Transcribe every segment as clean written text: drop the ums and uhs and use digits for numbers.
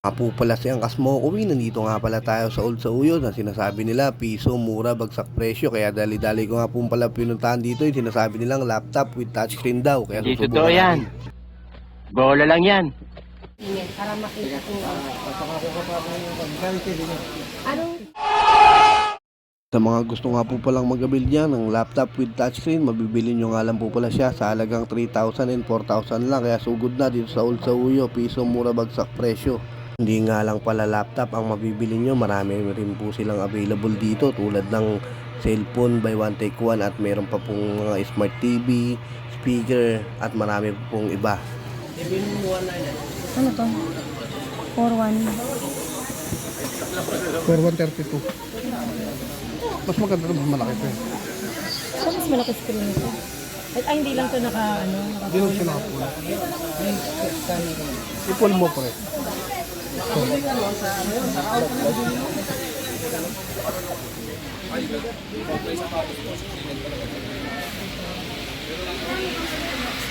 Apo pala si Angkas Mokowi, nandito nga pala tayo sa Old Sauyo na sinasabi nila piso, mura, bagsak presyo. Kaya dali-dali ko nga po pala pinuntahan dito yung sinasabi nilang laptop with touchscreen daw. Kaya Hindi susubukan totoo yan. natin. Bola lang yan. Para makita ko anong Sa mga gusto nga po palang mag-abil niya ng laptop with touchscreen, mabibili nyo nga lang po pala siya sa halagang 3,000 and 4,000 lang. Kaya sugod na dito sa Old Sauyo, piso, mura, bagsak presyo. Hindi nga lang pala laptop ang mabibili nyo, marami rin po silang available dito tulad ng cellphone by one take one at mayroon pa pong mga smart TV, speaker at marami po pong iba. ano to? 4-1. For 132. Mas maganda naman malaki ito eh. So, mas malaki screen nito. Ay, hindi lang to naka, Hindi lang siya nakapull. I-pull mo pre.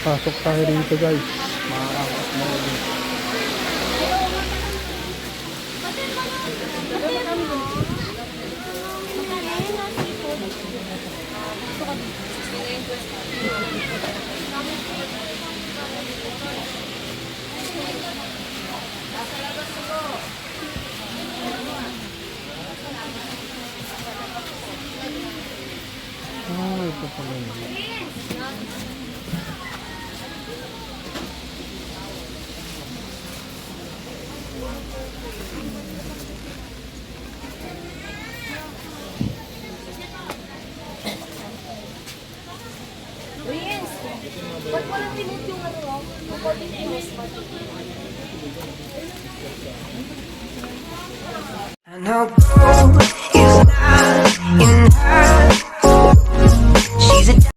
Pasok tayo dito guys. Makakakas mo rin. Ito pala yun. Yes. Ba't walang pinut yung ano? According to your smart. I know